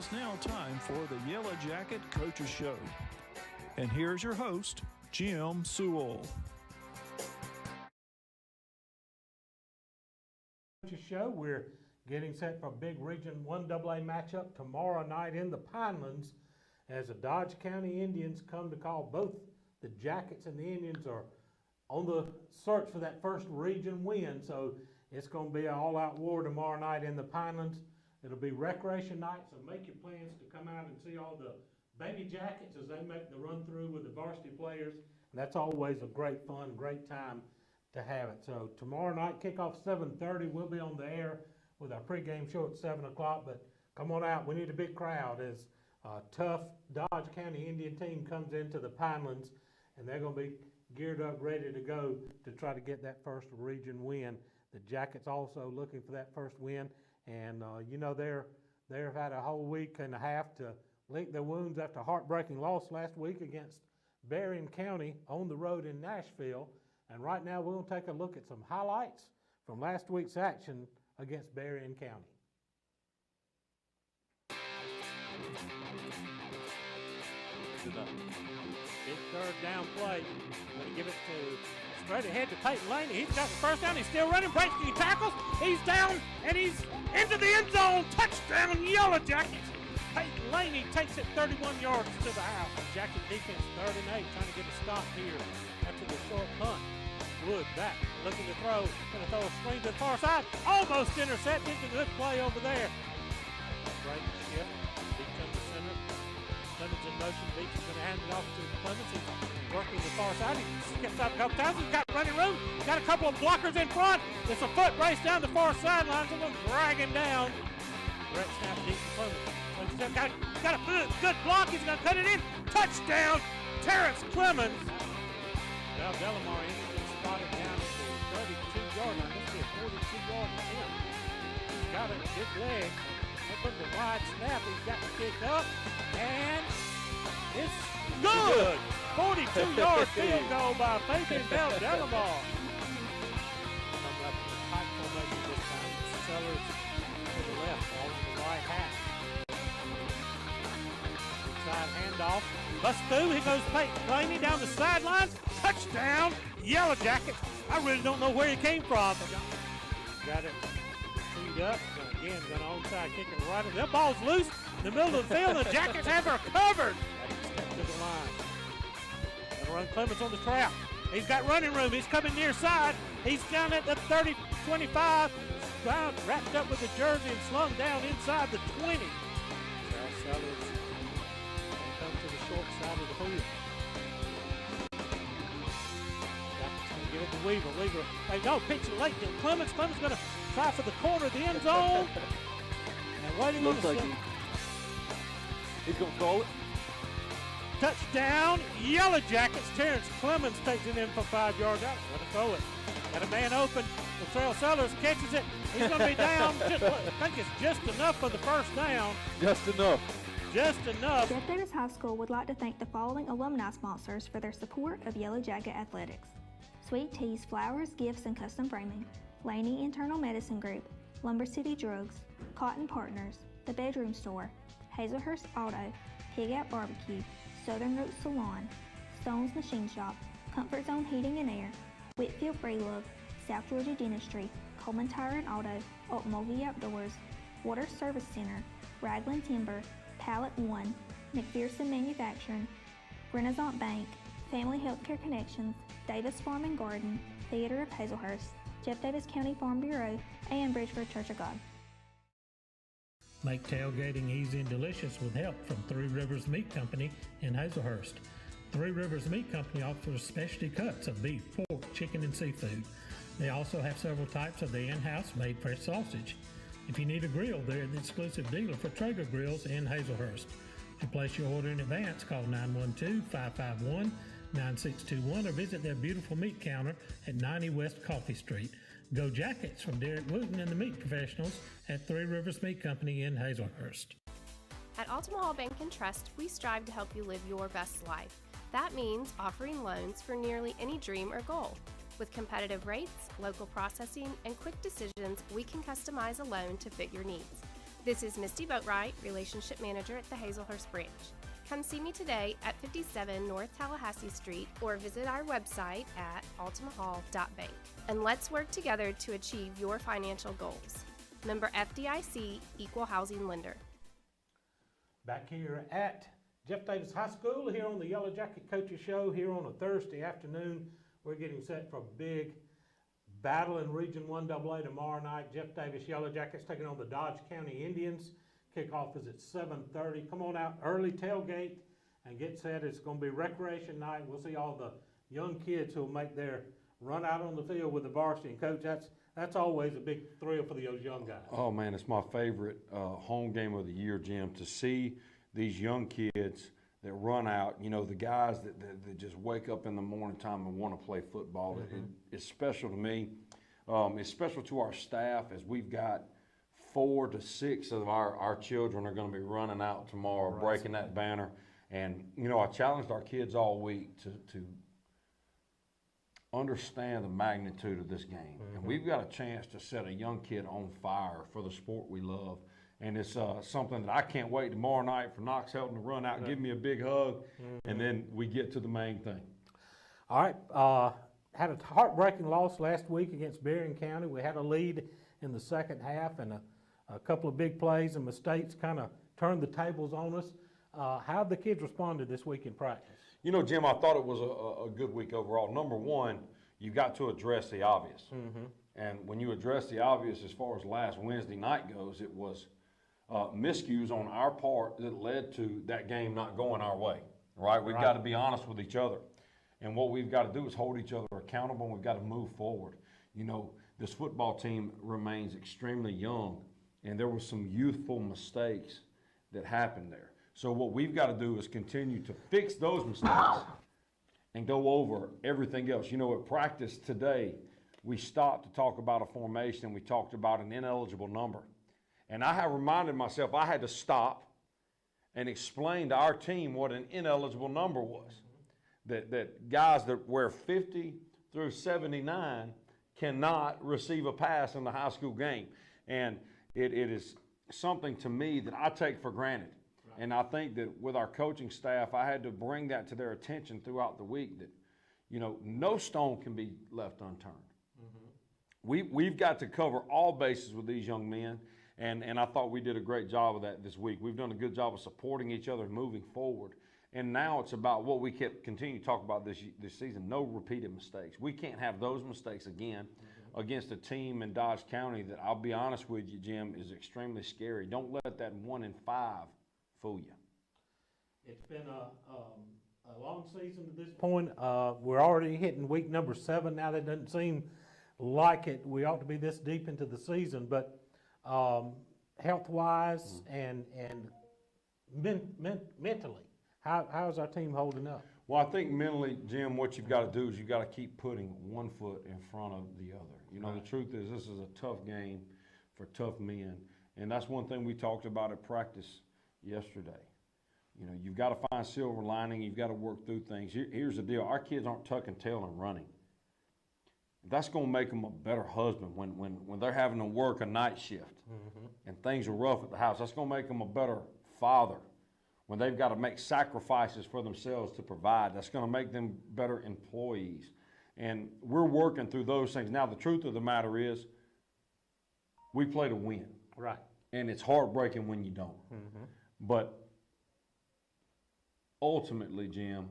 is now time for the Yellow Jacket Coaches Show. And here's your host, Jim Sewell. Coaches Show. We're getting set for a big Region 1 AA matchup tomorrow night in the Pinelands as the Dodge County Indians come to call. Both the Jackets and the Indians are on the search for that first region win, so it's going to be an all-out war tomorrow night in the Pinelands. It'll be recreation night, so make your plans to come out and see all the baby Jackets as they make the run through with the varsity players. And that's always a great fun, great time to have it. So tomorrow night, kickoff 7:30. We'll be on the air with our pregame show at 7 o'clock. But come on out. We need a big crowd as a tough Dodge County Indian team comes into the Pinelands, and they're going to be geared up, ready to go to try to get that first region win. The Jackets also looking for that first win. And, they've had a whole week and a half to lick their wounds after a heartbreaking loss last week against Berrien County on the road in Nashville. And right now we're going to take a look at some highlights from last week's action against Berrien County. Big third down play. Going to give it to straight ahead to Peyton Laney. He's got the first down. He's still running. Breaks the tackles. He's down and he's into the end zone. Touchdown, Yellow Jackets. Peyton Laney takes it 31 yards to the house. Jacket defense 3rd and 8 trying to get a stop here after the short punt. Wood back, looking to throw. Going to throw a screen to the far side. Almost intercepted. A good play over there. Great shift. Beats up the center. Clemens in motion. Beats is going to hand it off to Clemens. He's working the far side. He skips out a couple times. He's got running room. Got a couple of blockers in front. It's a foot race down the far sidelines. And we're dragging down. Brett snap deep to Clemens. Got a good block. He's going to cut it in. Touchdown, Terrence Clemens. Now Delamar spotted down at the 32-yard line. This will be a 42-yard attempt. He's got a good leg. Up in the wide snap. He's got it kicked up. And it's good. 42-yard field goal by Fabian Bell Delamar. Coming up in the tight formation this time. Sellers to the left, all in the right half. Inside handoff. Bust through. Here goes Peyton Laney down the sidelines. Touchdown, Yellow Jackets. I really don't know where he came from. Got it teed up. Again, going to onside kick it right. That ball's loose in the middle of the field. The Jackets have her covered. Step to the line. Gonna run Clemens on the trap. He's got running room. He's coming near side. He's down at the 30, 25. Wrapped up with the jersey and slung down inside the 20. South Sellers come to the short side of the field. Give it to Weaver. Weaver, hey, no, pitch it late to Clemens. Clemens going to try for the corner of the end zone. And waiting on the like he's going to throw it. Touchdown, Yellow Jackets. Terrence Clemens takes it in for 5 yards out. Going to throw it. Got a man open. Latrell Sellers catches it. He's going to be down. I think it's just enough for the first down. Just enough. Just enough. Jeff Davis High School would like to thank the following alumni sponsors for their support of Yellow Jacket Athletics. Sweet Teas, Flowers, Gifts, and Custom Framing, Laney Internal Medicine Group, Lumber City Drugs, Cotton Partners, The Bedroom Store, Hazelhurst Auto, Pig Out Barbecue, Southern Roots Salon, Stone's Machine Shop, Comfort Zone Heating and Air, Whitfield Breelove, South Georgia Dentistry, Coleman Tire and Auto, Mulvey Outdoors, Water Service Center, Ragland Timber, Pallet One, McPherson Manufacturing, Renaissance Bank, Family Healthcare Connections, Davis Farm and Garden, Theater of Hazelhurst, Jeff Davis County Farm Bureau, and Bridgeford Church of God. Make tailgating easy and delicious with help from Three Rivers Meat Company in Hazelhurst. Three Rivers Meat Company offers specialty cuts of beef, pork, chicken, and seafood. They also have several types of the in-house made fresh sausage. If you need a grill, they're the exclusive dealer for Traeger Grills in Hazelhurst. To place your order in advance, call 912-551-9621 or visit their beautiful meat counter at 90 West Coffee Street. Go Jackets from Derek Wooten and the meat professionals at Three Rivers Meat Company in Hazelhurst. At Altamont Bank and Trust, we strive to help you live your best life. That means offering loans for nearly any dream or goal. With competitive rates, local processing, and quick decisions, we can customize a loan to fit your needs. This is Misty Boatwright, Relationship Manager at the Hazelhurst branch. Come see me today at 57 North Tallahassee Street or visit our website at altamahall.bank. And let's work together to achieve your financial goals. Member FDIC, Equal Housing Lender. Back here at Jeff Davis High School, here on the Yellow Jacket Coaches Show, here on a Thursday afternoon. We're getting set for a big battle in Region 1AA tomorrow night. Jeff Davis Yellow Jackets taking on the Dodge County Indians. Kickoff is at 7:30. Come on out, early tailgate, and get set. It's going to be recreation night. We'll see all the young kids who will make their run out on the field with the varsity. And Coach, that's always a big thrill for those young guys. Oh, man, it's my favorite home game of the year, Jim, to see these young kids that run out, you know, the guys that just wake up in the morning time and want to play football. It's special to me. It's special to our staff, as we've got 4 to 6 of our children are going to be running out tomorrow, breaking that banner. And, you know, I challenged our kids all week to understand the magnitude of this game. And we've got a chance to set a young kid on fire for the sport we love. And it's something that I can't wait tomorrow night for Knox Helton to run out and give me a big hug, and then we get to the main thing. All right. Had a heartbreaking loss last week against Berrien County. We had a lead in the second half, and a couple of big plays and mistakes kind of turned the tables on us. How have the kids responded this week in practice? You know, Jim, I thought it was a good week overall. Number one, you got to address the obvious. And when you address the obvious as far as last Wednesday night goes, it was miscues on our part that led to that game not going our way, right? We've got to be honest with each other. And what we've got to do is hold each other accountable, and we've got to move forward. You know, this football team remains extremely young, and there were some youthful mistakes that happened there. So what we've got to do is continue to fix those mistakes and go over everything else. You know, at practice today, we stopped to talk about a formation, and we talked about an ineligible number. And I have reminded myself I had to stop and explain to our team what an ineligible number was. That guys that wear 50 through 79 cannot receive a pass in the high school game. And it is something to me that I take for granted. And I think that with our coaching staff, I had to bring that to their attention throughout the week, that, you know, no stone can be left unturned. We've got to cover all bases with these young men. And I thought we did a great job of that this week. We've done a good job of supporting each other and moving forward. And now it's about what we continue to talk about this season, no repeated mistakes. We can't have those mistakes again against a team in Dodge County that, I'll be honest with you, Jim, is extremely scary. Don't let that 1 in 5 fool you. It's been a long season to this point. We're already hitting week number 7 now. That doesn't seem like it. We ought to be this deep into the season, but health-wise and mentally, how is our team holding up? Well, I think mentally, Jim, what you've got to do is you've got to keep putting one foot in front of the other. You know, the truth is this is a tough game for tough men, and that's one thing we talked about at practice yesterday. You know, you've got to find silver lining. You've got to work through things. Here's the deal. Our kids aren't tucking tail and running. That's going to make them a better husband when they're having to work a night shift and things are rough at the house. That's going to make them a better father when they've got to make sacrifices for themselves to provide. That's going to make them better employees. And we're working through those things. Now, the truth of the matter is we play to win. Right. And it's heartbreaking when you don't. But ultimately, Jim,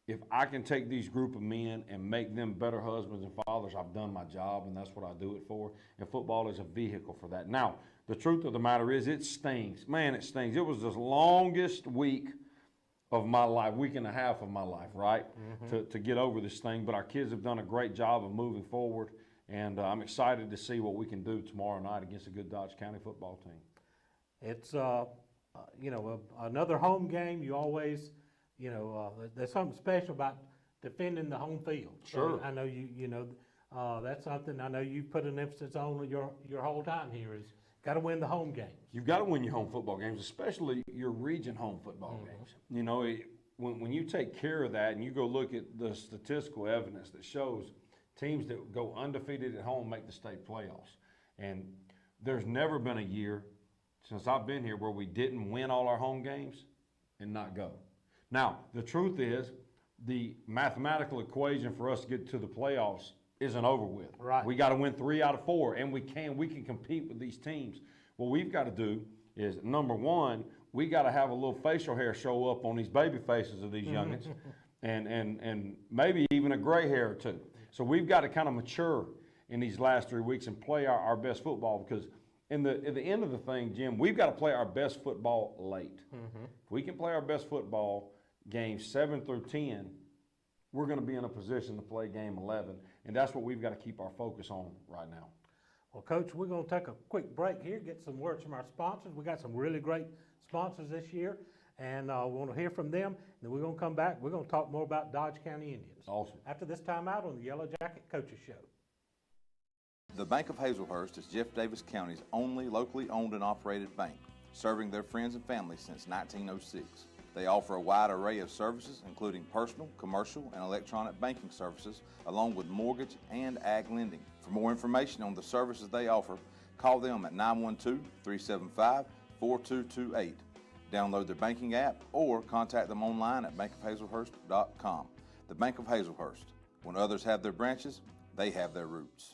if I can take these group of men and make them better husbands and fathers, I've done my job, and that's what I do it for. And football is a vehicle for that. Now, the truth of the matter is it stings. Man, it stings. It was the longest week of my life, week and a half of my life, right, to get over this thing. But our kids have done a great job of moving forward, and I'm excited to see what we can do tomorrow night against a good Dodge County football team. It's, you know, another home game. You always... You know, there's something special about defending the home field. Sure. So I know you know, that's something I know you put an emphasis on your whole time here is got to win the home games. You've got to win your home football games, especially your region home football games. You know, when you take care of that and you go look at the statistical evidence that shows teams that go undefeated at home make the state playoffs. And there's never been a year since I've been here where we didn't win all our home games and not go. Now, the truth is, the mathematical equation for us to get to the playoffs isn't over with. Right. We got to win 3 out of 4, and we can compete with these teams. What we've got to do is, number one, we got to have a little facial hair show up on these baby faces of these youngins, and maybe even a gray hair or two. So we've got to kind of mature in these last 3 weeks and play our best football, because at the end of the thing, Jim, we've got to play our best football late. If we can play our best football games 7 through 10, we're going to be in a position to play game 11, and that's what we've got to keep our focus on right now. Well, Coach, we're going to take a quick break here, get some words from our sponsors. We got some really great sponsors this year, and we want to hear from them. And then we're going to come back. We're going to talk more about Dodge County Indians. Awesome. After this time out on the Yellow Jacket Coaches Show. The Bank of Hazelhurst is Jeff Davis County's only locally owned and operated bank, serving their friends and family since 1906. They offer a wide array of services, including personal, commercial, and electronic banking services, along with mortgage and ag lending. For more information on the services they offer, call them at 912-375-4228. Download their banking app or contact them online at bankofhazelhurst.com. The Bank of Hazelhurst. When others have their branches, they have their roots.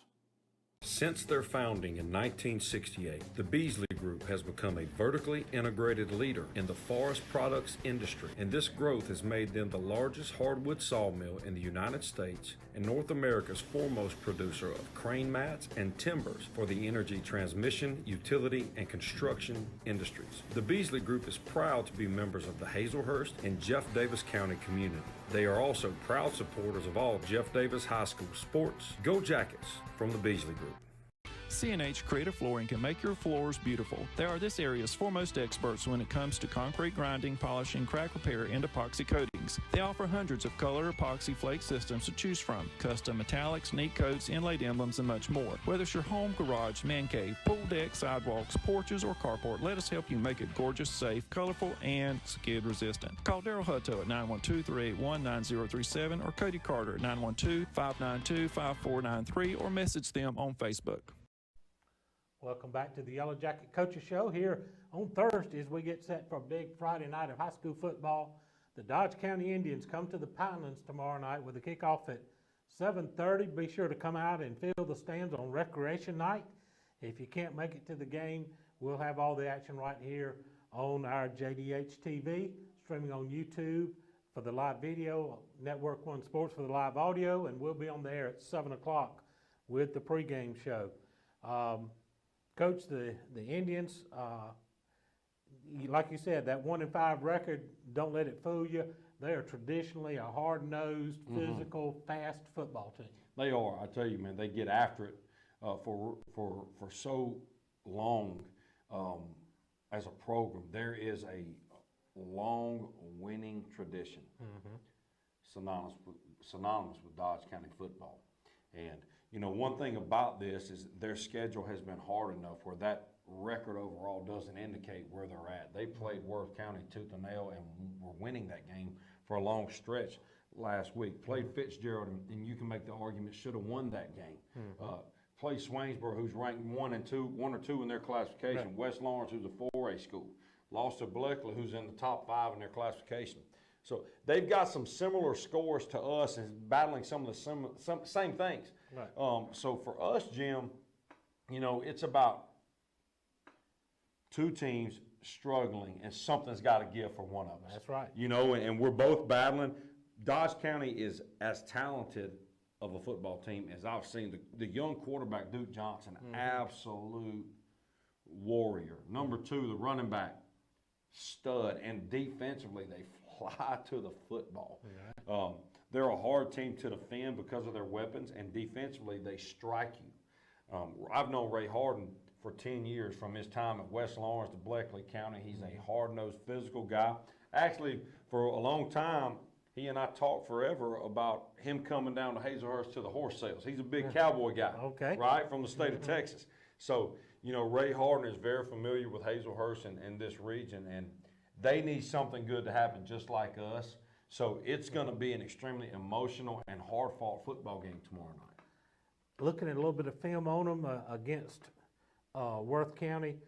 Since their founding in 1968, the Beasley Group has become a vertically integrated leader in the forest products industry, and this growth has made them the largest hardwood sawmill in the United States and North America's foremost producer of crane mats and timbers for the energy transmission, utility, and construction industries. The Beasley Group is proud to be members of the Hazelhurst and Jeff Davis County community. They are also proud supporters of all Jeff Davis High School sports. Go Jackets from the Beasley Group. C&H Creative Flooring can make your floors beautiful. They are this area's foremost experts when it comes to concrete grinding, polishing, crack repair, and epoxy coatings. They offer hundreds of color epoxy flake systems to choose from, custom metallics, neat coats, inlaid emblems, and much more. Whether it's your home, garage, man cave, pool deck, sidewalks, porches, or carport, let us help you make it gorgeous, safe, colorful, and skid resistant. Call Daryl Hutto at 912-381-9037 or Cody Carter at 912-592-5493 or message them on Facebook. Welcome back to the Yellow Jacket Coaches Show here on Thursday as we get set for a big Friday night of high school football. The Dodge County Indians come to the Pinelands tomorrow night with a kickoff at 7:30. Be sure to come out and fill the stands on recreation night. If you can't make it to the game, we'll have all the action right here on our JDH TV, streaming on YouTube for the live video, Network One Sports for the live audio, and we'll be on the air at 7 o'clock with the pregame show. Coach, the Indians, like you said, that 1-5 record, don't let it fool you. They are traditionally a hard-nosed, physical, fast football team. They are. I tell you, man, they get after it for so long as a program. There is a long winning tradition synonymous with Dodge County football. And you know, one thing about this is their schedule has been hard enough where that record overall doesn't indicate where they're at. They played Worth County tooth and nail and were winning that game for a long stretch last week. Played Fitzgerald, and you can make the argument should have won that game. Played Swainsboro, who's ranked 1 or 2 in their classification. Right. West Lawrence, who's a 4A school. Lost to Bleckley, who's in the top 5 in their classification. So they've got some similar scores to us and battling some of the same things. Right. So for us, Jim, you know, it's about 2 teams struggling, and something's got to give for one of us. That's right. You know, and we're both battling. Dodge County is as talented of a football team as I've seen. The young quarterback, Duke Johnson, absolute warrior. Number 2, the running back, stud, and defensively they fly to the football. Right. They're a hard team to defend because of their weapons, and defensively they strike you. I've known Ray Harden for 10 years from his time at West Lawrence to Bleckley County. He's a hard-nosed physical guy. Actually, for a long time, he and I talked forever about him coming down to Hazelhurst to the horse sales. He's a big cowboy guy, right, from the state of Texas. So, you know, Ray Harden is very familiar with Hazelhurst and this region, and they need something good to happen just like us. So it's going to be an extremely emotional and hard-fought football game tomorrow night. Looking at a little bit of film on them against Worth County,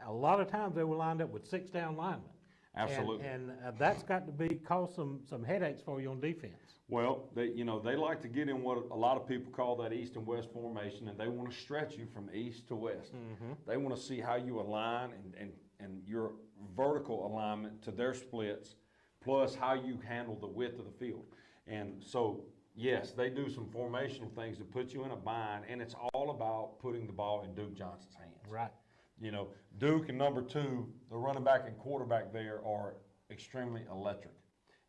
a lot of times they were lined up with 6 down linemen. Absolutely. And that's got to cause some headaches for you on defense. Well, they like to get in what a lot of people call that east and west formation, and they want to stretch you from east to west. They want to see how you align and your vertical alignment to their splits, plus how you handle the width of the field. And so, yes, they do some formational things to put you in a bind, and it's all about putting the ball in Duke Johnson's hands. Right. Duke and number 2, the running back and quarterback there are extremely electric.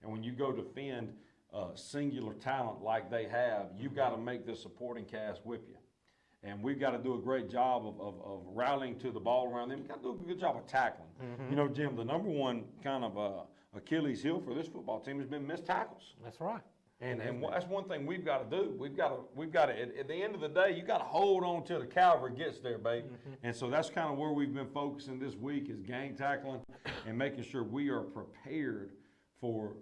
And when you go defend singular talent like they have, you've got to make the supporting cast whip you. And we've got to do a great job of rallying to the ball around them. We've got to do a good job of tackling. Jim, the number one kind of Achilles heel for this football team has been missed tackles. That's right. And that's one thing we've got to do. We've got to at the end of the day, you got to hold on till the cavalry gets there, babe. And so that's kind of where we've been focusing this week is gang tackling and making sure we are prepared for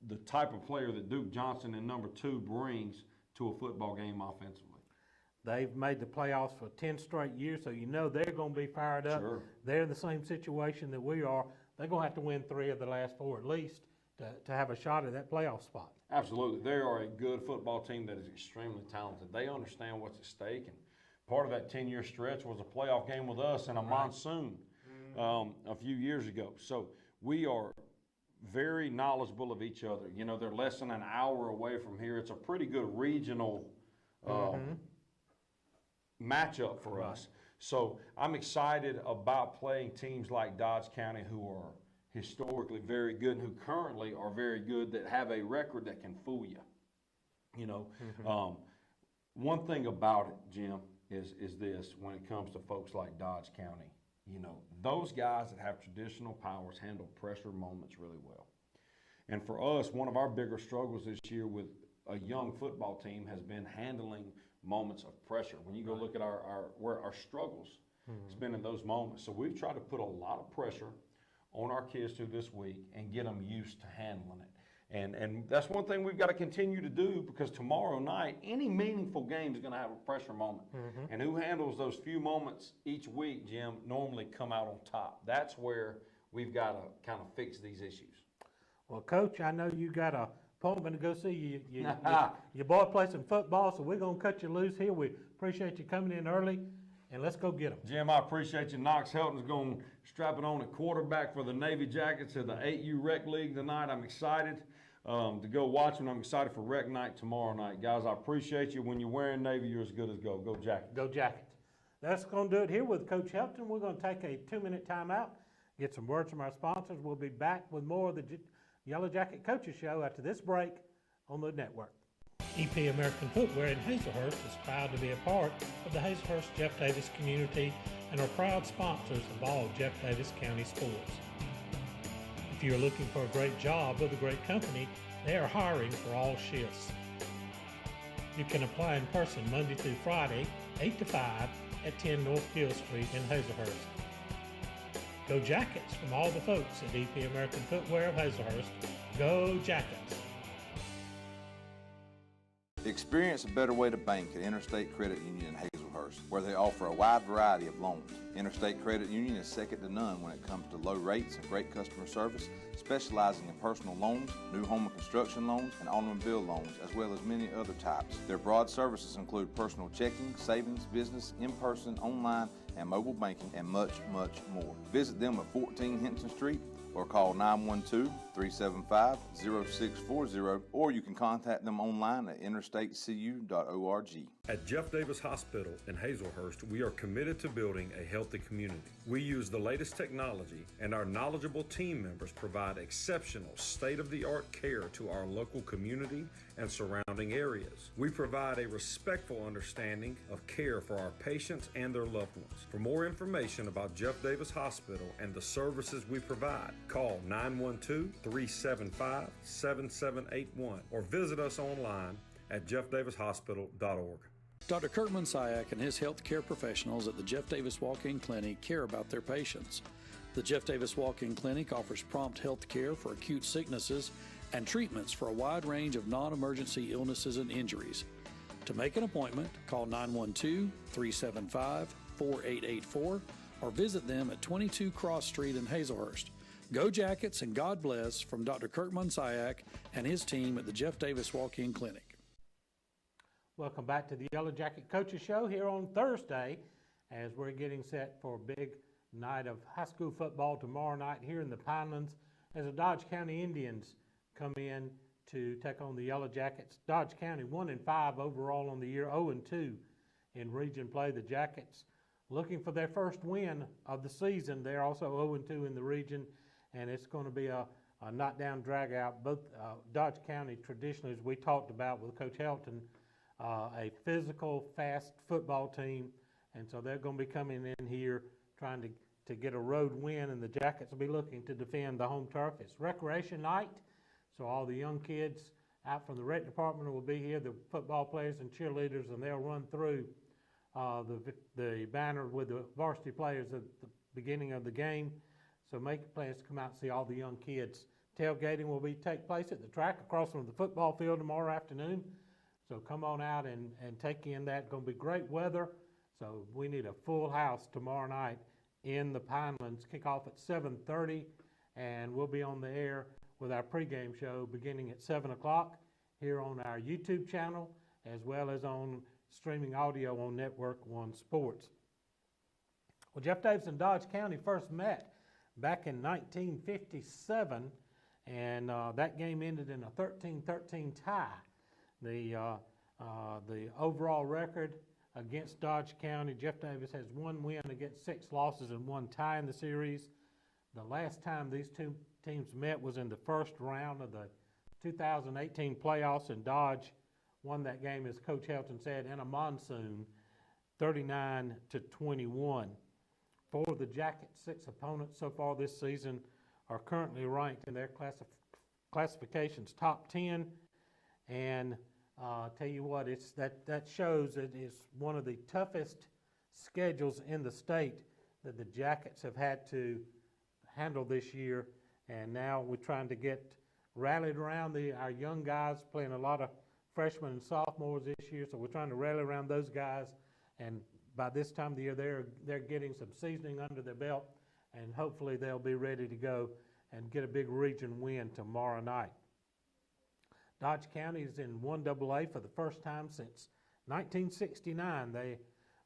the type of player that Duke Johnson and number 2 brings to a football game offensively. They've made the playoffs for 10 straight years, so they're going to be fired up. Sure. They're in the same situation that we are. They're going to have to win 3 of the last 4 at least to have a shot at that playoff spot. Absolutely. They are a good football team that is extremely talented. They understand what's at stake, and part of that 10-year stretch was a playoff game with us in a monsoon a few years ago. So we are very knowledgeable of each other. They're less than an hour away from here. It's a pretty good regional matchup for us. So I'm excited about playing teams like Dodge County, who are historically very good and who currently are very good, that have a record that can fool you. One thing about it, Jim, is this: when it comes to folks like Dodge County, those guys that have traditional powers handle pressure moments really well. And for us, one of our bigger struggles this year with a young football team has been handling moments of pressure. When you go look at where our struggles, it's been in those moments. So we've tried to put a lot of pressure on our kids through this week and get them used to handling it. And that's one thing we've got to continue to do, because tomorrow night, any meaningful game is going to have a pressure moment. And who handles those few moments each week, Jim, normally come out on top. That's where we've got to kind of fix these issues. Well, Coach, I know you got a appointment to go see your boy play some football, so we're going to cut you loose here. We appreciate you coming in early, and let's go get them. Jim, I appreciate you. Knox Helton's going to strap it on at quarterback for the Navy Jackets of the 8U Rec League tonight. I'm excited to go watch them. I'm excited for Rec Night tomorrow night. Guys, I appreciate you. When you're wearing Navy, you're as good as gold. Go Jackets. Go Jackets. That's going to do it here with Coach Helton. We're going to take a 2-minute timeout, get some words from our sponsors. We'll be back with more of the Yellow Jacket Coaches Show after this break on the network. EP American Footwear in Hazelhurst is proud to be a part of the Hazelhurst Jeff Davis community and are proud sponsors of all Jeff Davis County sports. If you are looking for a great job with a great company, they are hiring for all shifts. You can apply in person Monday through Friday, 8 to 5 at 10 North Gill Street in Hazelhurst. Go Jackets from all the folks at EP American Footwear of Hazelhurst. Go Jackets! Experience a better way to bank at Interstate Credit Union in Hazelhurst, where they offer a wide variety of loans. Interstate Credit Union is second to none when it comes to low rates and great customer service, specializing in personal loans, new home and construction loans, and automobile loans, as well as many other types. Their broad services include personal checking, savings, business, in-person, online, and mobile banking, and much, much more. Visit them at 14 Henson Street or call 912-375-0640, or you can contact them online at interstatecu.org. At Jeff Davis Hospital in Hazelhurst, we are committed to building a healthy community. We use the latest technology, and our knowledgeable team members provide exceptional state-of-the-art care to our local community and surrounding areas. We provide a respectful understanding of care for our patients and their loved ones. For more information about Jeff Davis Hospital and the services we provide, call 912-375-7781 or visit us online at jeffdavishospital.org. Dr. Kurt Munsayak and his healthcare professionals at the Jeff Davis Walk-In Clinic care about their patients. The Jeff Davis Walk-In Clinic offers prompt health care for acute sicknesses and treatments for a wide range of non-emergency illnesses and injuries. To make an appointment, call 912-375-4884 or visit them at 22 Cross Street in Hazelhurst. Go Jackets and God bless from Dr. Kirk Munsiak and his team at the Jeff Davis Walk-In Clinic. Welcome back to the Yellow Jacket Coaches Show here on Thursday as we're getting set for a big night of high school football tomorrow night here in the Pinelands as the Dodge County Indians come in to take on the Yellow Jackets. Dodge County 1-5 overall on the year, 0-2 in region play. The Jackets looking for their first win of the season. They're also 0-2 in the region, and it's going to be a knockdown drag out. Both Dodge County traditionally, as we talked about with Coach Helton, a physical, fast football team, and so they're going to be coming in here trying to get a road win, and the Jackets will be looking to defend the home turf. It's recreation night, so all the young kids out from the rec department will be here, the football players and cheerleaders, and they'll run through the banner with the varsity players at the beginning of the game. So make plans to come out and see all the young kids. Tailgating will take place at the track across from the football field tomorrow afternoon. So come on out and take in that. Going to be great weather. So we need a full house tomorrow night in the Pinelands. Kickoff at 7:30, and we'll be on the air with our pregame show beginning at 7 o'clock here on our YouTube channel, as well as on streaming audio on Network One Sports. Well, Jeff Davis and Dodge County first met back in 1957, and that game ended in a 13-13 tie. The overall record against Dodge County, Jeff Davis has 1 win against 6 losses and 1 tie in the series. The last time these two teams met was in the first round of the 2018 playoffs, and Dodge won that game, as Coach Helton said, in a monsoon, 39-21. 4 of the Jackets' 6 opponents so far this season are currently ranked in their classification's top 10, and tell you what, that shows it is one of the toughest schedules in the state that the Jackets have had to handle this year, and now we're trying to get rallied around our young guys, playing a lot of freshmen and sophomores this year, so we're trying to rally around those guys, and by this time of the year they're getting some seasoning under their belt, and hopefully they'll be ready to go and get a big region win tomorrow night. Dodge County is in 1AA for the first time since 1969. The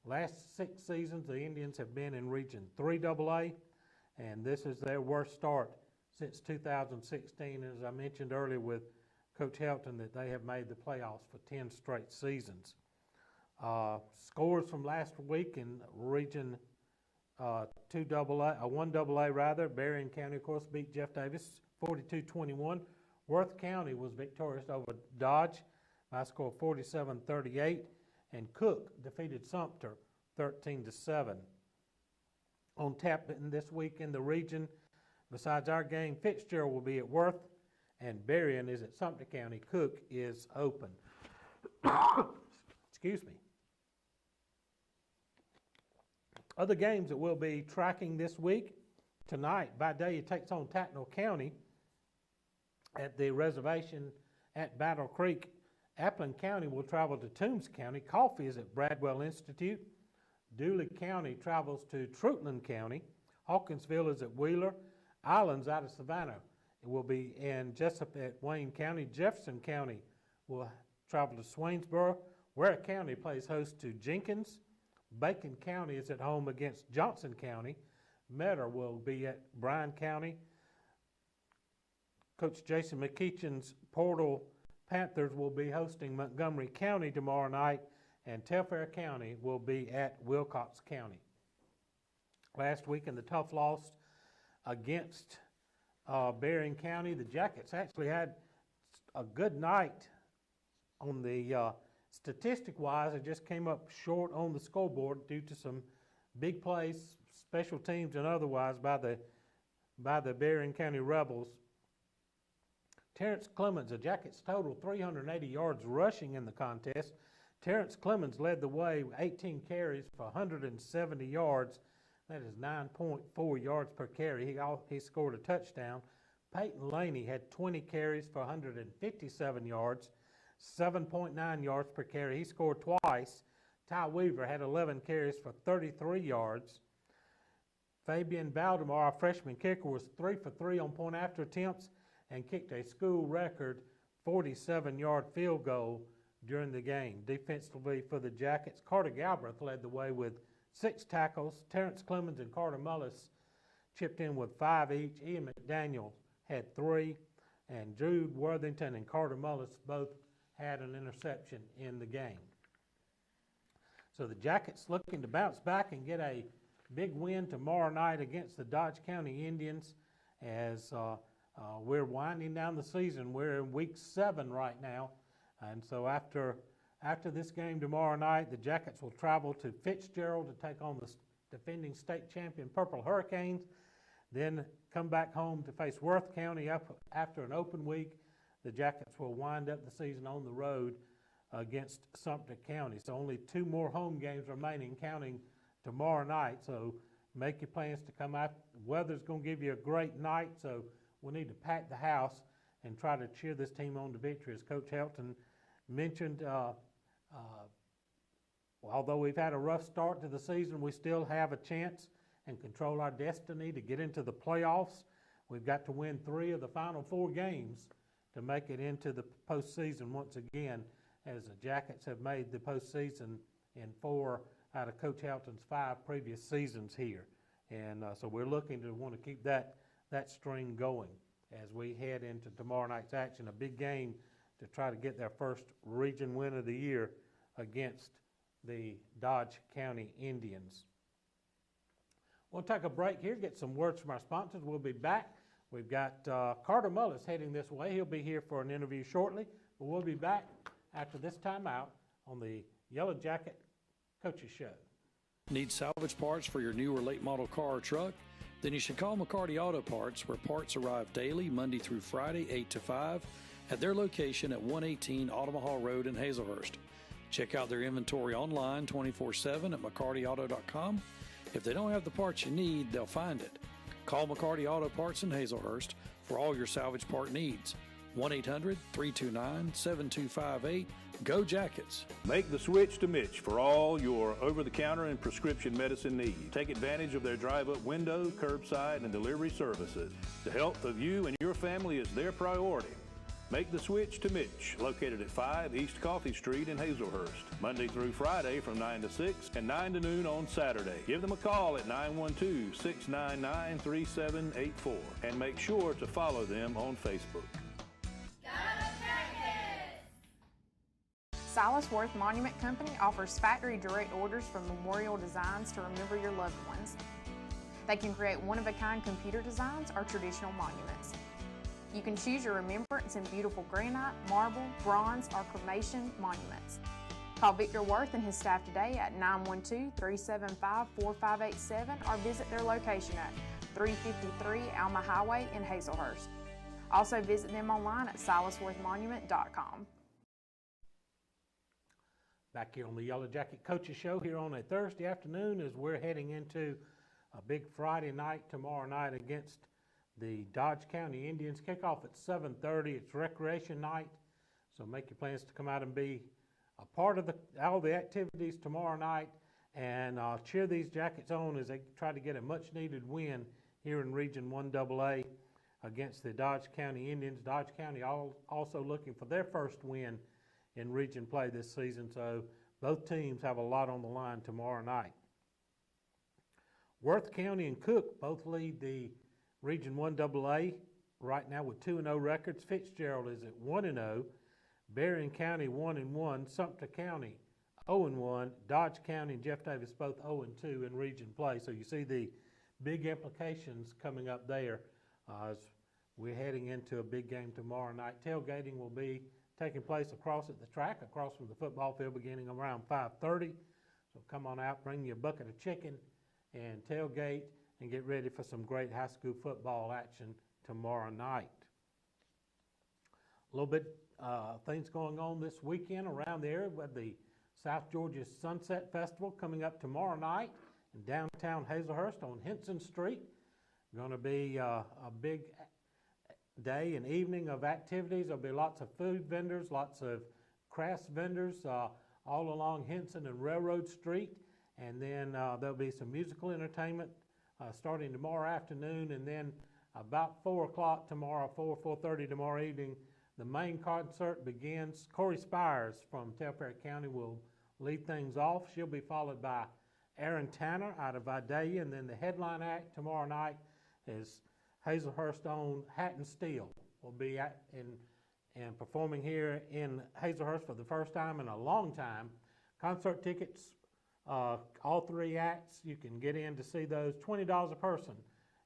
last 6 seasons, the Indians have been in Region 3AA, and this is their worst start since 2016. As I mentioned earlier with Coach Helton, that they have made the playoffs for 10 straight seasons. Scores from last week in Region 1AA rather. Berrien County, of course, beat Jeff Davis 42-21. Worth County was victorious over Dodge by a score of 47-38, and Cook defeated Sumter 13-7. On tap this week in the region, besides our game, Fitzgerald will be at Worth, and Berrien is at Sumter County. Cook is open. Excuse me. Other games that we'll be tracking this week: tonight, Vidalia takes on Tattnall County at the reservation at Battle Creek. Appling County will travel to Toombs County. Coffee is at Bradwell Institute. Dooley County travels to Troutland County. Hawkinsville is at Wheeler. Islands out of Savannah. It will be in Jessup at Wayne County. Jefferson County will travel to Swainsboro. Ware County plays host to Jenkins. Bacon County is at home against Johnson County. Metter will be at Bryan County. Coach Jason McEachin's Portal Panthers will be hosting Montgomery County tomorrow night, and Telfair County will be at Wilcox County. Last week in the tough loss against Berrien County, the Jackets actually had a good night on the statistic-wise. It just came up short on the scoreboard due to some big plays, special teams and otherwise by the Berrien County Rebels. Terrence Clemens, the Jackets totaled 380 yards rushing in the contest. Terrence Clemens led the way with 18 carries for 170 yards. That is 9.4 yards per carry. He scored a touchdown. Peyton Laney had 20 carries for 157 yards, 7.9 yards per carry. He scored twice. Ty Weaver had 11 carries for 33 yards. Fabian Valdemar, our freshman kicker, was 3 for 3 on point after attempts and kicked a school record 47-yard field goal during the game. Defensively for the Jackets, Carter Galbraith led the way with 6 tackles. Terrence Clemens and Carter Mullis chipped in with 5 each. Ian McDaniel had 3, and Drew Worthington and Carter Mullis both had an interception in the game. So the Jackets looking to bounce back and get a big win tomorrow night against the Dodge County Indians as we're winding down the season. We're in week 7 right now, and so after this game tomorrow night, the Jackets will travel to Fitzgerald to take on the defending state champion Purple Hurricanes, then come back home to face Worth County after an open week. The Jackets will wind up the season on the road against Sumter County. So only 2 more home games remaining, counting tomorrow night. So make your plans to come out. The weather's going to give you a great night, so we need to pack the house and try to cheer this team on to victory. As Coach Helton mentioned, although we've had a rough start to the season, we still have a chance and control our destiny to get into the playoffs. We've got to win 3 of the final 4 games to make it into the postseason once again, as the Jackets have made the postseason in 4 out of Coach Helton's 5 previous seasons here. And so we're looking to want to keep that string going as we head into tomorrow night's action, a big game to try to get their first region win of the year against the Dodge County Indians. We'll take a break here, get some words from our sponsors. We'll be back. We've got Carter Mullis heading this way. He'll be here for an interview shortly, but we'll be back after this timeout on the Yellow Jacket Coaches Show. Need salvage parts for your new or late model car or truck? Then you should call McCarty Auto Parts, where parts arrive daily, Monday through Friday, 8 to 5, at their location at 118 Autumn Hall Road in Hazelhurst. Check out their inventory online 24/7 at McCartyAuto.com. If they don't have the parts you need, they'll find it. Call McCarty Auto Parts in Hazelhurst for all your salvage part needs. 1-800-329-7258. Go Jackets! Make the switch to Mitch for all your over-the-counter and prescription medicine needs. Take advantage of their drive-up window, curbside, and delivery services. The health of you and your family is their priority. Make the switch to Mitch, located at 5 East Coffee Street in Hazelhurst, Monday through Friday from 9 to 6 and 9 to noon on Saturday. Give them a call at 912-699-3784 and make sure to follow them on Facebook. Silas Worth Monument Company offers factory direct orders for memorial designs to remember your loved ones. They can create one-of-a-kind computer designs or traditional monuments. You can choose your remembrance in beautiful granite, marble, bronze, or cremation monuments. Call Victor Worth and his staff today at 912-375-4587 or visit their location at 353 Alma Highway in Hazelhurst. Also visit them online at silasworthmonument.com. Back here on the Yellow Jacket Coaches Show here on a Thursday afternoon as we're heading into a big Friday night tomorrow night against the Dodge County Indians. Kickoff at 7:30. It's recreation night, so make your plans to come out and be a part of all the activities tomorrow night and cheer these Jackets on as they try to get a much-needed win here in Region 1AA against the Dodge County Indians. Dodge County also looking for their first win in region play this season, so both teams have a lot on the line tomorrow night. Worth County and Cook both lead the Region 1AA right now with 2-0 records. Fitzgerald is at 1-0. Berrien County 1-1. Sumter County 0-1. Dodge County and Jeff Davis both 0-2 in region play. So you see the big implications coming up there as we're heading into a big game tomorrow night. Tailgating will be taking place across at the track, across from the football field, beginning around 5:30. So come on out, bring you a bucket of chicken and tailgate and get ready for some great high school football action tomorrow night. A little bit things going on this weekend around the area with the South Georgia Sunset Festival coming up tomorrow night in downtown Hazelhurst on Henson Street. Going to be a big day and evening of activities. There'll be lots of food vendors, lots of crafts vendors all along Henson and Railroad Street, and then there'll be some musical entertainment starting tomorrow afternoon, and then about 4 o'clock tomorrow, 4:30 tomorrow evening, the main concert begins. Corey Spires from Telfair County will lead things off. She'll be followed by Aaron Tanner out of Vidalia, and then the headline act tomorrow night is Hazelhurst own Hatton Steel will be and performing here in Hazelhurst for the first time in a long time. Concert tickets, all 3 acts, you can get in to see those, $20 a person,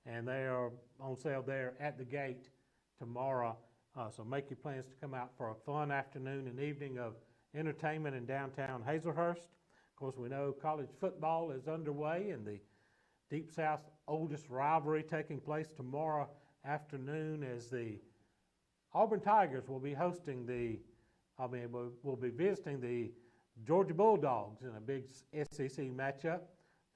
and they are on sale there at the gate tomorrow. So make your plans to come out for a fun afternoon and evening of entertainment in downtown Hazelhurst. Of course, we know college football is underway, and the Deep South's oldest rivalry taking place tomorrow afternoon as the Auburn Tigers will be will be visiting the Georgia Bulldogs in a big SEC matchup.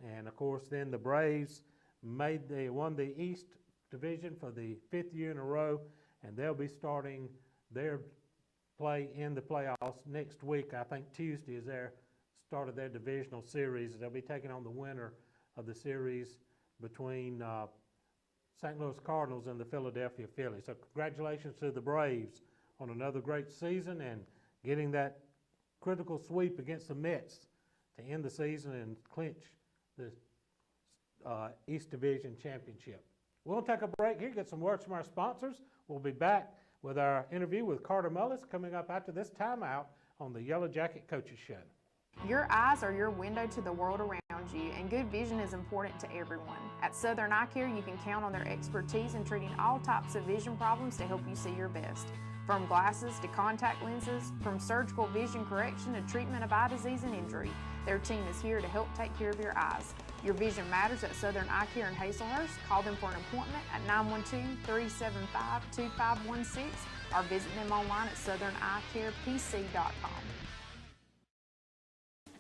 And of course, then the Braves won the East Division for the 5th year in a row, and they'll be starting their play in the playoffs next week. I think Tuesday is their start of their divisional series. They'll be taking on the winner of the series between St. Louis Cardinals and the Philadelphia Phillies. So congratulations to the Braves on another great season and getting that critical sweep against the Mets to end the season and clinch the East Division championship. We'll take a break here, get some words from our sponsors. We'll be back with our interview with Carter Mullis coming up after this timeout on the Yellow Jacket Coaches Show. Your eyes are your window to the world around you, and good vision is important to everyone. At Southern Eye Care, you can count on their expertise in treating all types of vision problems to help you see your best. From glasses to contact lenses, from surgical vision correction to treatment of eye disease and injury, their team is here to help take care of your eyes. Your vision matters at Southern Eye Care in Hazelhurst. Call them for an appointment at 912-375-2516 or visit them online at southernEyeCarePC.com.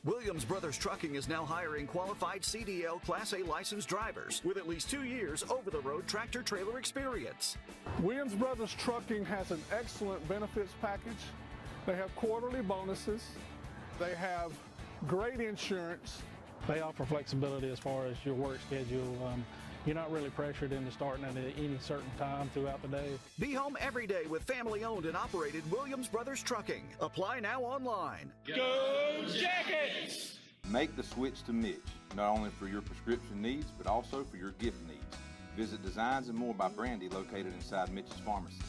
Williams Brothers Trucking is now hiring qualified CDL Class A licensed drivers with at least 2 years over-the-road tractor-trailer experience. Williams Brothers Trucking has an excellent benefits package. They have quarterly bonuses. They have great insurance. They offer flexibility as far as your work schedule. You're not really pressured into starting at any certain time throughout the day. Be home every day with family-owned and operated Williams Brothers Trucking. Apply now online. Go Jackets! Make the switch to Mitch, not only for your prescription needs, but also for your gift needs. Visit Designs and More by Brandy, located inside Mitch's Pharmacy.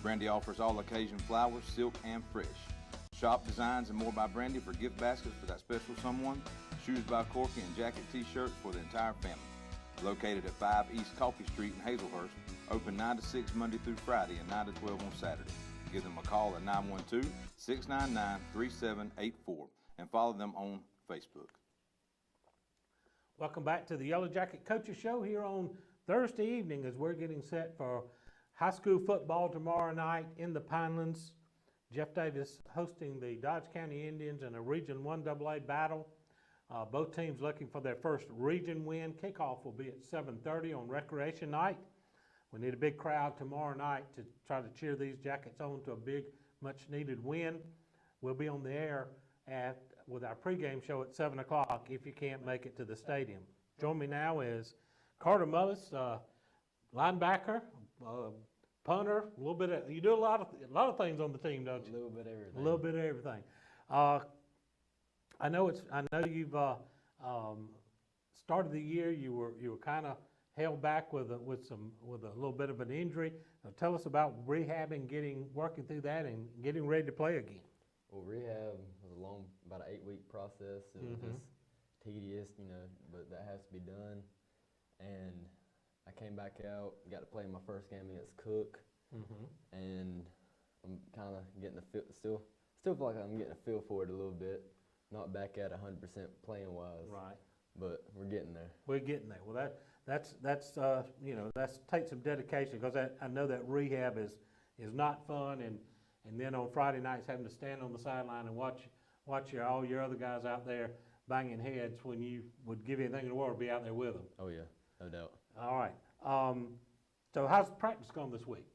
Brandy offers all occasion flowers, silk, and fresh. Shop Designs and More by Brandy for gift baskets for that special someone, shoes by Corky, and jacket t-shirts for the entire family. Located at 5 East Coffee Street in Hazelhurst, open 9 to 6 Monday through Friday and 9 to 12 on Saturday. Give them a call at 912-699-3784 and follow them on Facebook. Welcome back to the Yellow Jacket Coaches Show here on Thursday evening as we're getting set for high school football tomorrow night in the Pinelands. Jeff Davis hosting the Dodge County Indians in a Region 1 AA battle. Both teams looking for their first region win. Kickoff will be at 7:30 on Recreation Night. We need a big crowd tomorrow night to try to cheer these Jackets on to a big, much-needed win. We'll be on the air with our pregame show at 7 o'clock if you can't make it to the stadium. Join me now is Carter Mullis, linebacker, punter, a little bit of, you do a lot of things on the team, don't you? A little bit of everything. A little bit of everything. I know you've started the year. You were kind of held back with a little bit of an injury. Tell us about rehabbing, working through that, and getting ready to play again. Well, rehab was about an 8-week process. It was just tedious, but that has to be done. And I came back out, got to play my first game against Cook, and I'm kind of getting still feel like I'm getting a feel for it a little bit. Not back at 100% playing wise. Right. But we're getting there. We're getting there. Well, that's takes some dedication, because I know that rehab is not fun, and then on Friday nights having to stand on the sideline and watch all your other guys out there banging heads when you would give anything in the world to be out there with them. Oh yeah, no doubt. All right. So how's practice gone this week?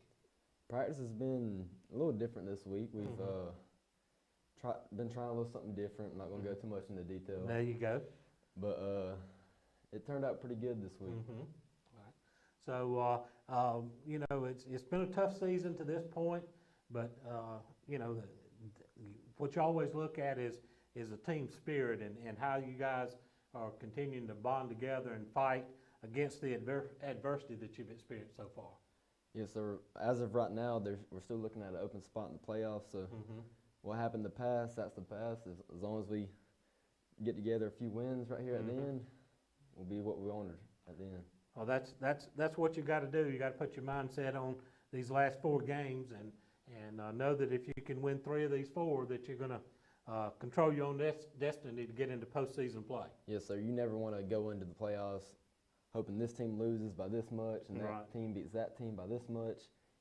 Practice has been a little different this week. We've been trying a little something different. I'm not going to go too much into detail. There you go. But It turned out pretty good this week. Mm-hmm. Right. So, you know, it's been a tough season to this point, but, you know, what you always look at is the team spirit and how you guys are continuing to bond together and fight against the adversity that you've experienced so far. Yes, sir. As of right now, we're still looking at an open spot in the playoffs. So what happened in the past, that's the past. As long as we get together a few wins right here at the end, we'll be what we wanted at the end. Well, that's what you got to do. You got to put your mindset on these last 4 games and know that if you can win 3 of these 4, that you're going to control your own destiny to get into postseason play. Yes, sir. You never want to go into the playoffs hoping this team loses by this much and that team beats that team by this much.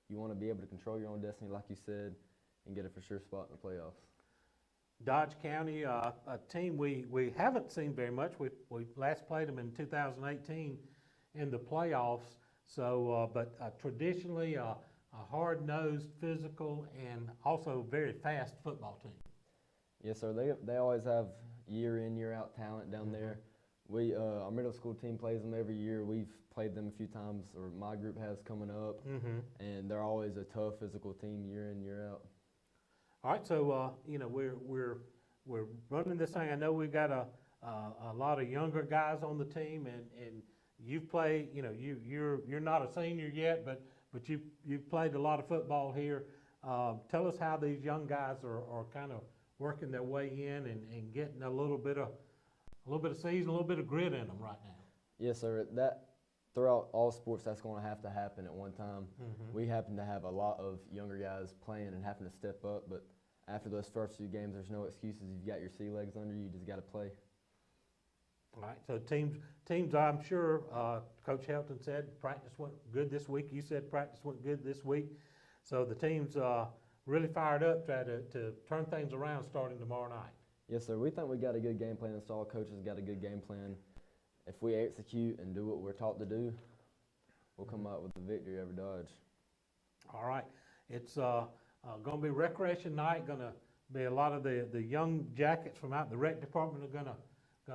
You want to be able to control your own destiny, like you said, and get a for sure spot in the playoffs. Dodge County, a team we haven't seen very much. We last played them in 2018 in the playoffs. So, but traditionally a hard-nosed, physical, and also very fast football team. Yes, sir. They always have year in, year out talent down there. Our middle school team plays them every year. We've played them a few times, or my group has coming up, and they're always a tough physical team year in, year out. All right, so you know we're running this thing. I know we've got a lot of younger guys on the team, and you've played. You know, you're not a senior yet, but you've played a lot of football here. Tell us how these young guys are kind of working their way in and getting a little bit of season, a little bit of grit in them right now. Yes, sir. That throughout all sports, that's going to happen at one time. We happen to have a lot of younger guys playing and having to step up, but after those first few games, there's no excuses. You've got your sea legs under you. You just got to play. All right. So teams, I'm sure Coach Helton said practice went good this week. You said practice went good this week. So the team's really fired up, try to turn things around starting tomorrow night. Yes, sir. We think we got a good game plan. All coaches got a good game plan. If we execute and do what we're taught to do, we'll come out with a victory over Dodge. All right. It's going to be recreation night. Going to be a lot of the young jackets from out the rec department are going to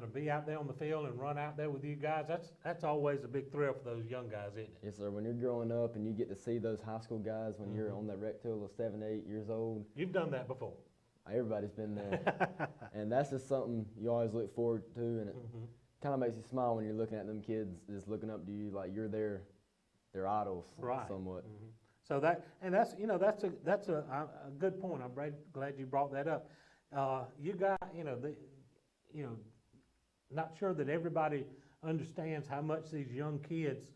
be out there on the field and run out there with you guys. That's always a big thrill for those young guys, isn't it? Yes, sir. When you're growing up and you get to see those high school guys when you're on that rec till 7, 8 years old. You've done that before. Everybody's been there. And that's just something you always look forward to, and it kind of makes you smile when you're looking at them kids just looking up to you like you're their idols somewhat. So that's a good point. I'm glad you brought that up. You got not sure that everybody understands how much these young kids,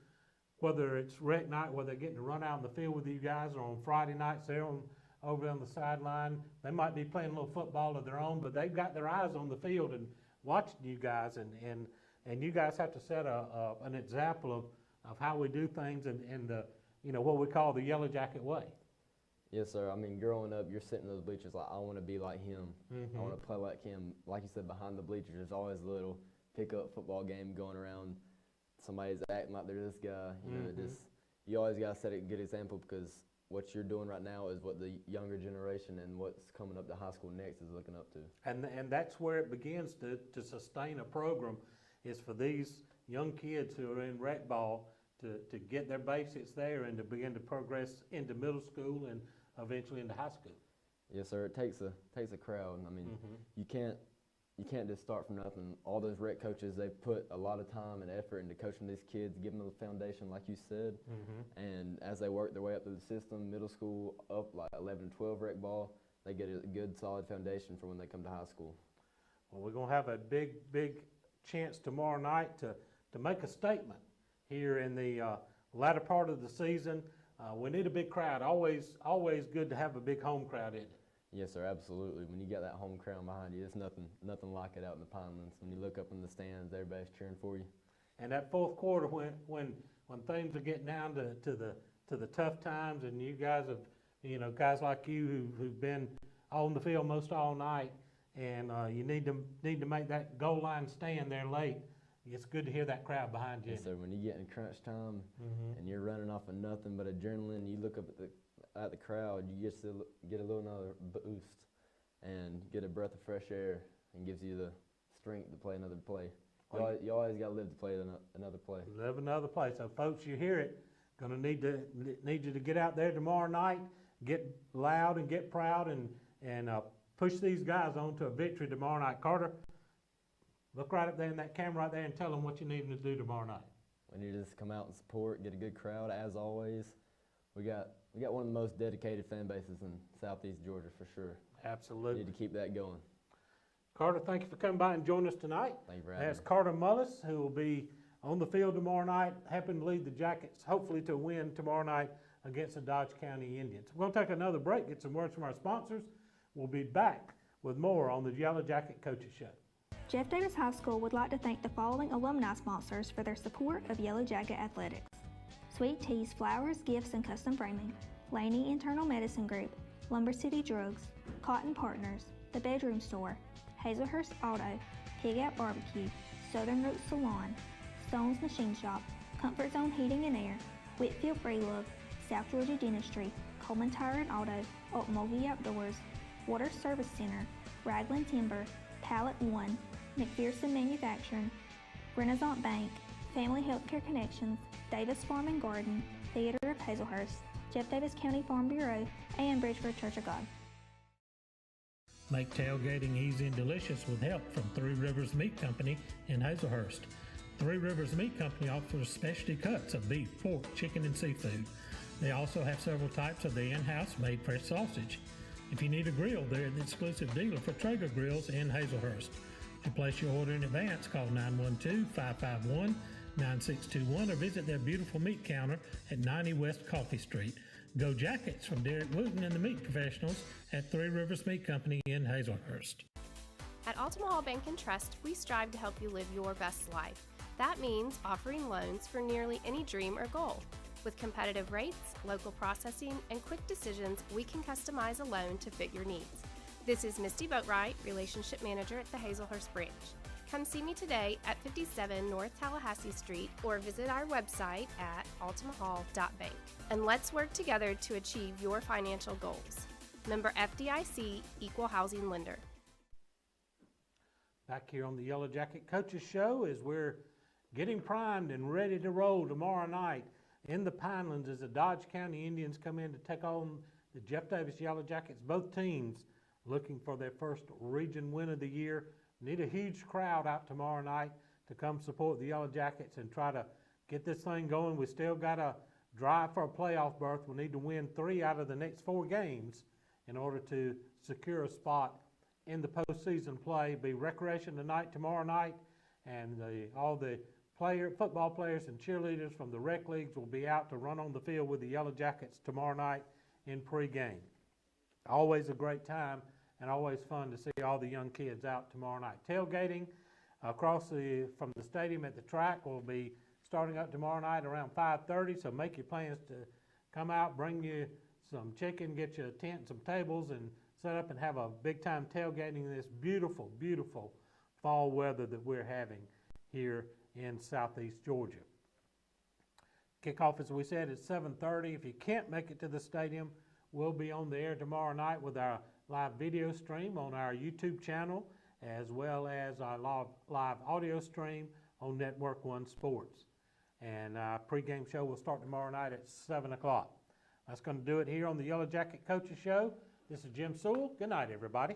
whether it's rec night, whether they're getting to run out in the field with you guys, or on Friday nights they're over on the sideline. They might be playing a little football of their own, but they've got their eyes on the field and watching you guys, and you guys have to set an example of how we do things and the what we call the Yellow Jacket way. Yes, sir. I mean, growing up, you're sitting in those bleachers like, I want to be like him. I want to play like him. Like you said, behind the bleachers, there's always a little pickup football game going around. Somebody's acting like they're this guy. You always got to set a good example, because what you're doing right now is what the younger generation and what's coming up to high school next is looking up to. And that's where it begins to sustain a program, is for these young kids who are in rec ball to get their basics there and to begin to progress into middle school and eventually into high school. Yes, sir. It takes a crowd. I mean, you can't just start from nothing. All those rec coaches, they've put a lot of time and effort into coaching these kids, giving them a foundation, like you said. And as they work their way up through the system, middle school up like 11 and 12 rec ball, they get a good, solid foundation for when they come to high school. Well, we're going to have a big chance tomorrow night to make a statement here in the latter part of the season. We need a big crowd. Always good to have a big home crowd, isn't it? Yes, sir, absolutely. When you got that home crowd behind you, it's nothing like it out in the Pinelands. When you look up in the stands, everybody's cheering for you. And that fourth quarter, when things are getting down to the tough times, and you guys have, guys like you who've been on the field most all night, and you need to make that goal line stand there late. It's good to hear that crowd behind you. Yes, sir. When you get in crunch time and you're running off of nothing but adrenaline, you look up at the crowd, you get a little another boost and get a breath of fresh air, and gives you the strength to play another play. You always got to live to play another play. Live another play. So, folks, you hear it. Going to need you to get out there tomorrow night, get loud and get proud, and push these guys on to a victory tomorrow night. Carter, look right up there in that camera right there and tell them what you need them to do tomorrow night. We need to just come out and support, get a good crowd as always. We got one of the most dedicated fan bases in Southeast Georgia for sure. Absolutely. We need to keep that going. Carter, thank you for coming by and joining us tonight. Thank you for having me. That's Carter Mullis, who will be on the field tomorrow night, helping to lead the Jackets, hopefully to win tomorrow night against the Dodge County Indians. We're going to take another break, get some words from our sponsors. We'll be back with more on the Yellow Jacket Coaches Show. Jeff Davis High School would like to thank the following alumni sponsors for their support of Yellow Jacket Athletics: Sweet Teas, Flowers, Gifts, and Custom Framing, Laney Internal Medicine Group, Lumber City Drugs, Cotton Partners, The Bedroom Store, Hazelhurst Auto, Pig Out Barbecue, Southern Roots Salon, Stone's Machine Shop, Comfort Zone Heating and Air, Whitfield Breelove, South Georgia Dentistry, Coleman Tire and Auto, Mulvey Outdoors, Water Service Center, Ragland Timber, Pallet One, McPherson Manufacturing, Renaissance Bank, Family Healthcare Connections, Davis Farm and Garden, Theater of Hazelhurst, Jeff Davis County Farm Bureau, and Bridgeford Church of God. Make tailgating easy and delicious with help from Three Rivers Meat Company in Hazelhurst. Three Rivers Meat Company offers specialty cuts of beef, pork, chicken, and seafood. They also have several types of the in-house made fresh sausage. If you need a grill, they're the exclusive dealer for Traeger grills in Hazelhurst. To place your order in advance, call 912-551-9621 or visit their beautiful meat counter at 90 West Coffee Street. Go Jackets from Derek Wooten and the meat professionals at Three Rivers Meat Company in Hazelhurst. At Altamahal Bank and Trust, we strive to help you live your best life. That means offering loans for nearly any dream or goal. With competitive rates, local processing, and quick decisions, we can customize a loan to fit your needs. This is Misty Boatwright, Relationship Manager at the Hazelhurst branch. Come see me today at 57 North Tallahassee Street or visit our website at altamahal.bank. And let's work together to achieve your financial goals. Member FDIC, Equal Housing Lender. Back here on the Yellow Jacket Coaches Show as we're getting primed and ready to roll tomorrow night in the Pinelands as the Dodge County Indians come in to take on the Jeff Davis Yellow Jackets. Both teams looking for their first region win of the year. Need a huge crowd out tomorrow night to come support the Yellow Jackets and try to get this thing going. We still got to drive for a playoff berth. We need to win 3 out of the next 4 games in order to secure a spot in the postseason play. Be recreation tonight, tomorrow night, and all the football players and cheerleaders from the rec leagues will be out to run on the field with the Yellow Jackets tomorrow night in pregame. Always a great time and always fun to see all the young kids out tomorrow night. Tailgating from the stadium at the track will be starting up tomorrow night around 5:30, so make your plans to come out, bring you some chicken, get you a tent, some tables, and set up and have a big time tailgating in this beautiful, beautiful fall weather that we're having here in Southeast Georgia. Kickoff, as we said, is 7:30. If you can't make it to the stadium, we'll be on the air tomorrow night with our live video stream on our YouTube channel, as well as our live audio stream on Network One Sports. And our pregame show will start tomorrow night at 7 o'clock. That's going to do it here on the Yellow Jacket Coaches Show. This is Jim Sewell. Good night, everybody.